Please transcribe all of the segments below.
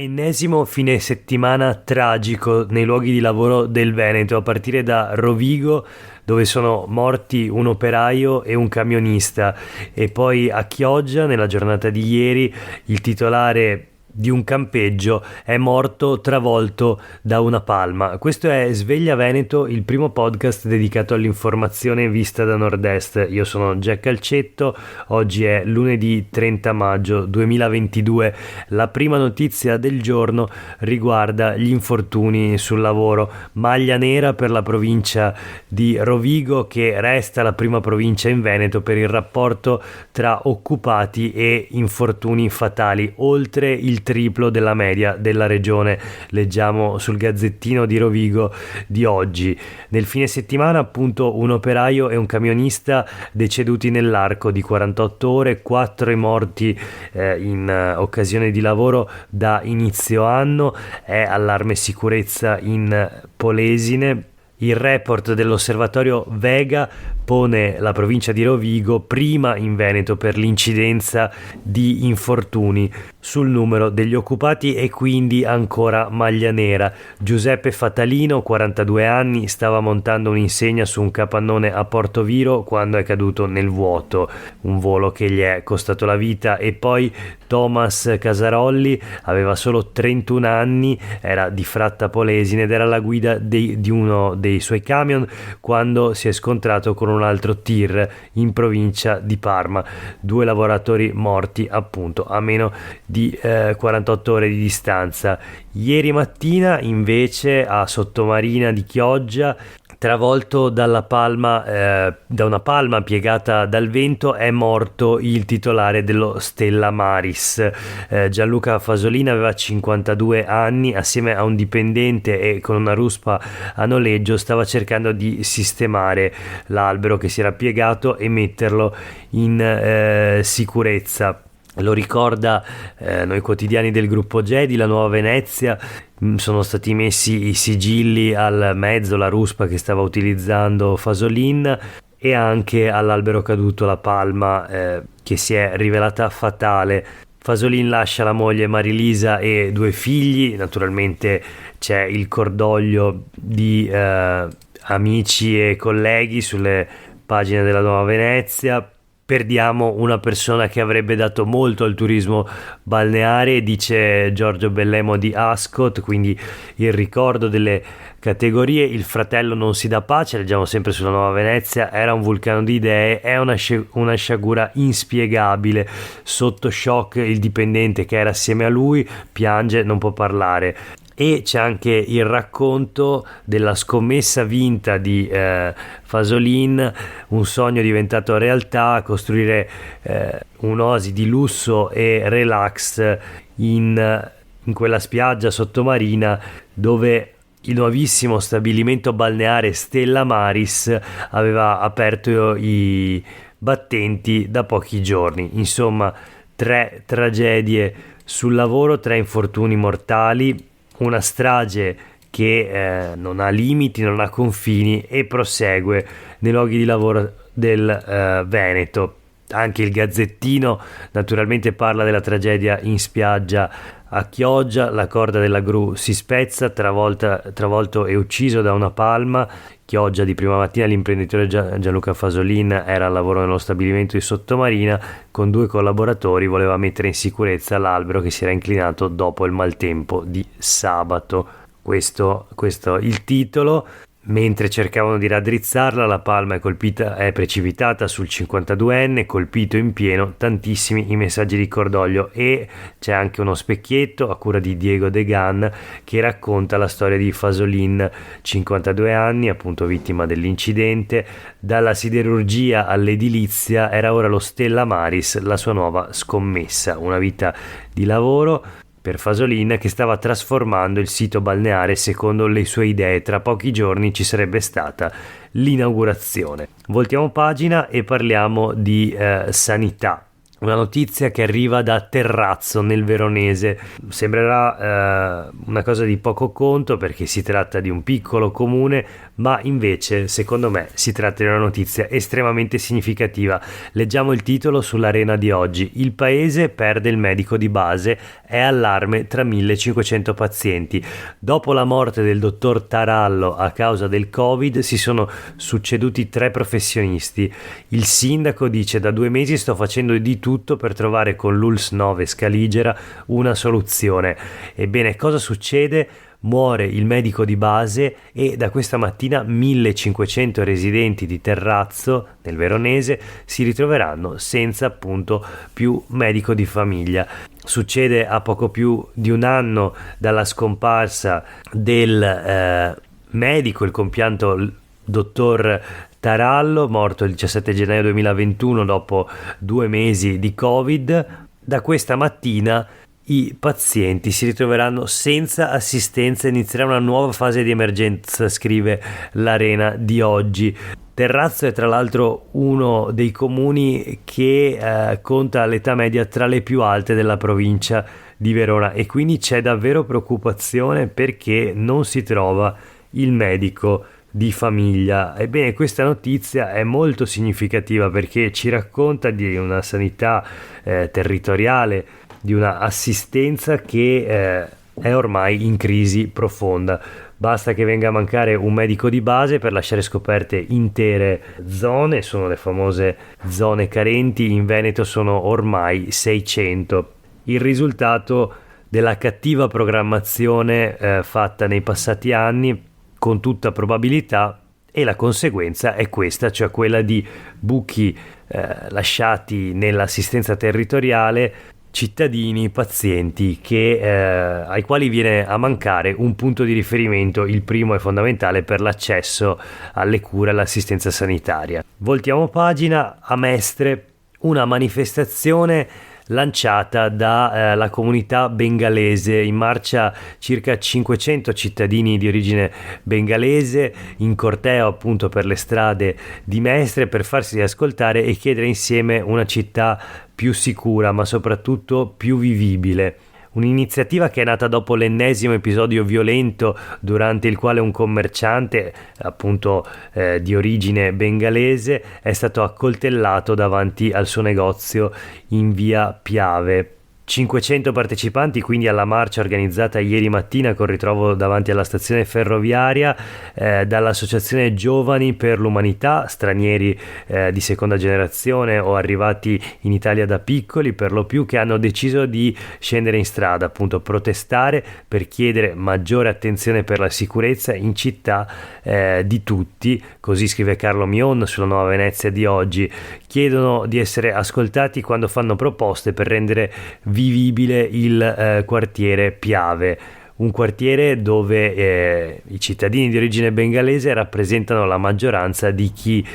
Ennesimo fine settimana tragico nei luoghi di lavoro del Veneto, a partire da Rovigo, dove sono morti un operaio e un camionista, e poi a Chioggia, nella giornata di ieri, il titolare di un campeggio è morto travolto da una palma. Questo è Sveglia Veneto, il primo podcast dedicato all'informazione vista da nord-est. Io sono Jack Calcetto, oggi è lunedì 30 maggio 2022. La prima notizia del giorno riguarda gli infortuni sul lavoro. Maglia nera per la provincia di Rovigo, che resta la prima provincia in Veneto per il rapporto tra occupati e infortuni fatali, oltre il triplo della media della regione. Leggiamo sul Gazzettino di Rovigo di oggi. Nel fine settimana, appunto, un operaio e un camionista deceduti nell'arco di 48 ore, 4 i morti in occasione di lavoro da inizio anno. È allarme sicurezza in Polesine. Il report dell'osservatorio Vega pone la provincia di Rovigo prima in Veneto per l'incidenza di infortuni sul numero degli occupati, e quindi ancora maglia nera. Giuseppe Fatalino, 42 anni, stava montando un'insegna su un capannone a Portoviro quando è caduto nel vuoto, un volo che gli è costato la vita. E poi Thomas Casarolli aveva solo 31 anni, era di Fratta Polesine ed era alla guida di uno dei suoi camion quando si è scontrato con un altro tir in provincia di Parma. 2 lavoratori morti, appunto, a meno di 48 ore di distanza. Ieri mattina invece a Sottomarina di Chioggia, travolto dalla palma, da una palma piegata dal vento, è morto il titolare dello Stella Maris. Gianluca Fasolina aveva 52 anni, assieme a un dipendente e con una ruspa a noleggio stava cercando di sistemare l'albero che si era piegato e metterlo in sicurezza. Lo ricorda noi quotidiani del gruppo Gedi, la Nuova Venezia. Sono stati messi i sigilli al mezzo, la ruspa che stava utilizzando Fasolin, e anche all'albero caduto la palma che si è rivelata fatale. Fasolin lascia la moglie Marilisa e 2 figli. Naturalmente c'è il cordoglio di amici e colleghi sulle pagine della Nuova Venezia. Perdiamo una persona che avrebbe dato molto al turismo balneare, dice Giorgio Bellemo di Ascot, quindi il ricordo delle categorie. Il fratello non si dà pace, leggiamo sempre sulla Nuova Venezia, era un vulcano di idee, è una sciagura inspiegabile. Sotto shock il dipendente che era assieme a lui, piange, non può parlare. E c'è anche il racconto della scommessa vinta di Fasolin, un sogno diventato realtà, costruire un'oasi di lusso e relax in quella spiaggia sottomarina dove il nuovissimo stabilimento balneare Stella Maris aveva aperto i battenti da pochi giorni. Insomma, 3 tragedie sul lavoro, 3 infortuni mortali, una strage che non ha limiti, non ha confini e prosegue nei luoghi di lavoro del Veneto. Anche il Gazzettino naturalmente parla della tragedia in spiaggia a Chioggia. La corda della gru si spezza, travolto e ucciso da una palma. Chioggia di prima mattina, l'imprenditore Gianluca Fasolin era al lavoro nello stabilimento di Sottomarina, con 2 collaboratori voleva mettere in sicurezza l'albero che si era inclinato dopo il maltempo di sabato. Questo il titolo. Mentre cercavano di raddrizzarla, la palma è precipitata sul 52enne, colpito in pieno. Tantissimi i messaggi di cordoglio, e c'è anche uno specchietto a cura di Diego Degan che racconta la storia di Fasolin, 52 anni, appunto vittima dell'incidente. Dalla siderurgia all'edilizia era ora lo Stella Maris la sua nuova scommessa, una vita di lavoro per Fasolin, che stava trasformando il sito balneare secondo le sue idee. Tra pochi giorni ci sarebbe stata l'inaugurazione. Voltiamo pagina e parliamo di sanità. una notizia che arriva da Terrazzo nel Veronese. Sembrerà una cosa di poco conto perché si tratta di un piccolo comune, ma invece secondo me si tratta di una notizia estremamente significativa. Leggiamo il titolo sull'Arena di oggi: il paese perde il medico di base, è allarme tra 1500 pazienti. Dopo la morte del dottor Tarallo a causa del Covid si sono succeduti 3 professionisti. Il sindaco dice: da 2 mesi sto facendo di tutto per trovare con l'ULSS 9 Scaligera una soluzione. Ebbene, cosa succede? Muore il medico di base e da questa mattina 1500 residenti di Terrazzo nel Veronese si ritroveranno senza appunto più medico di famiglia. Succede a poco più di un anno dalla scomparsa del medico, il compianto dottor Tarallo, morto il 17 gennaio 2021 dopo 2 mesi di Covid. Da questa mattina i pazienti si ritroveranno senza assistenza e inizierà una nuova fase di emergenza, scrive l'Arena di oggi. Terrazzo è tra l'altro uno dei comuni che conta l'età media tra le più alte della provincia di Verona e quindi c'è davvero preoccupazione perché non si trova il medico di famiglia. Ebbene, questa notizia è molto significativa perché ci racconta di una sanità territoriale, di una assistenza che è ormai in crisi profonda. Basta che venga a mancare un medico di base per lasciare scoperte intere zone, sono le famose zone carenti, in Veneto sono ormai 600. Il risultato della cattiva programmazione fatta nei passati anni, con tutta probabilità, e la conseguenza è questa, cioè quella di buchi lasciati nell'assistenza territoriale, cittadini, pazienti ai quali viene a mancare un punto di riferimento, il primo e fondamentale per l'accesso alle cure e all'assistenza sanitaria. Voltiamo pagina. A Mestre una manifestazione lanciata dalla comunità bengalese, in marcia circa 500 cittadini di origine bengalese in corteo appunto per le strade di Mestre per farsi ascoltare e chiedere insieme una città più sicura ma soprattutto più vivibile. Un'iniziativa che è nata dopo l'ennesimo episodio violento durante il quale un commerciante, appunto di origine bengalese, è stato accoltellato davanti al suo negozio in via Piave. 500 partecipanti quindi alla marcia organizzata ieri mattina con ritrovo davanti alla stazione ferroviaria dall'associazione Giovani per l'Umanità, stranieri di seconda generazione o arrivati in Italia da piccoli per lo più, che hanno deciso di scendere in strada, appunto protestare per chiedere maggiore attenzione per la sicurezza in città di tutti, così scrive Carlo Mion sulla Nuova Venezia di oggi. Chiedono di essere ascoltati quando fanno proposte per rendere vivibile il quartiere Piave, un quartiere dove i cittadini di origine bengalese rappresentano la maggioranza di chi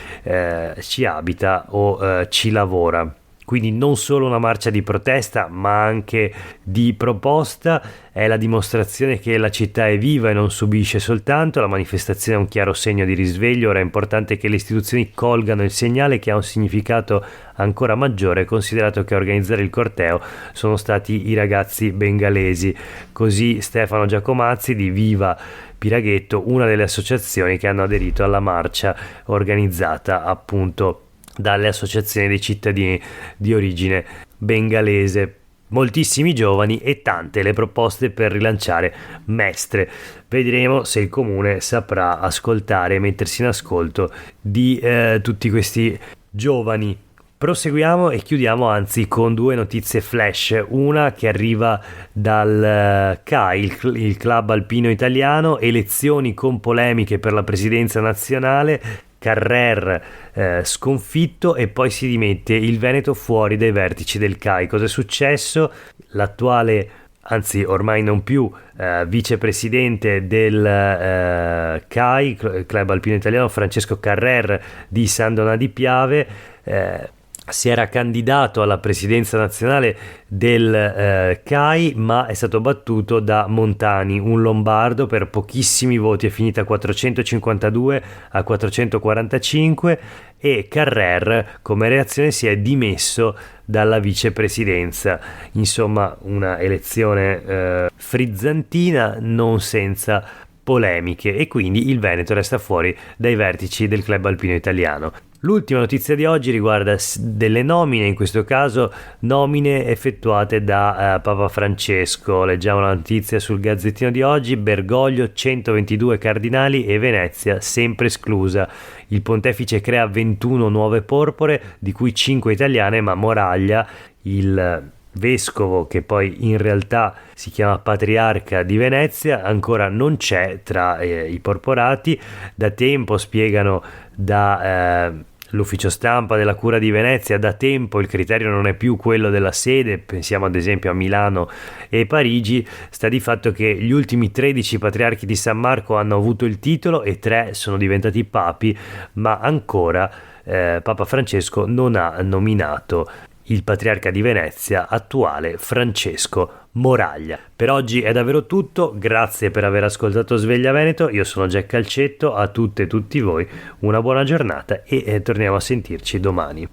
ci abita o ci lavora. Quindi non solo una marcia di protesta ma anche di proposta, è la dimostrazione che la città è viva e non subisce soltanto. La manifestazione è un chiaro segno di risveglio, ora è importante che le istituzioni colgano il segnale, che ha un significato ancora maggiore considerato che a organizzare il corteo sono stati i ragazzi bengalesi. Così Stefano Giacomazzi di Viva Piraghetto, una delle associazioni che hanno aderito alla marcia organizzata appunto dalle associazioni dei cittadini di origine bengalese. Moltissimi giovani e tante le proposte per rilanciare Mestre. Vedremo se il comune saprà ascoltare e mettersi in ascolto di tutti questi giovani. Proseguiamo e chiudiamo anzi con 2 notizie flash, una che arriva dal CAI, il Club Alpino Italiano, elezioni con polemiche per la presidenza nazionale, Carrer sconfitto e poi si dimette il Veneto fuori dai vertici del CAI. Cosa è successo? L'attuale, anzi ormai non più, vicepresidente del CAI, Club Alpino Italiano, Francesco Carrer di San Donà di Piave, si era candidato alla presidenza nazionale del CAI, ma è stato battuto da Montani, un lombardo, per pochissimi voti, è finita 452 a 445, e Carrer come reazione si è dimesso dalla vicepresidenza. Insomma, una elezione frizzantina, non senza polemiche, e quindi il Veneto resta fuori dai vertici del club alpino italiano. L'ultima notizia di oggi riguarda delle nomine, in questo caso nomine effettuate da Papa Francesco. Leggiamo la notizia sul Gazzettino di oggi: Bergoglio 122 cardinali e Venezia sempre esclusa. Il pontefice crea 21 nuove porpore, di cui 5 italiane, ma Moraglia, il vescovo che poi in realtà si chiama patriarca di Venezia, ancora non c'è tra i porporati. Da tempo, spiegano l'ufficio stampa della Cura di Venezia, da tempo il criterio non è più quello della sede, pensiamo ad esempio a Milano e Parigi. Sta di fatto che gli ultimi 13 patriarchi di San Marco hanno avuto il titolo e 3 sono diventati papi, ma ancora Papa Francesco non ha nominato il patriarca di Venezia attuale, Francesco Moraglia. Per oggi è davvero tutto, grazie per aver ascoltato Sveglia Veneto, io sono Jack Calcetto, a tutte e tutti voi una buona giornata e torniamo a sentirci domani.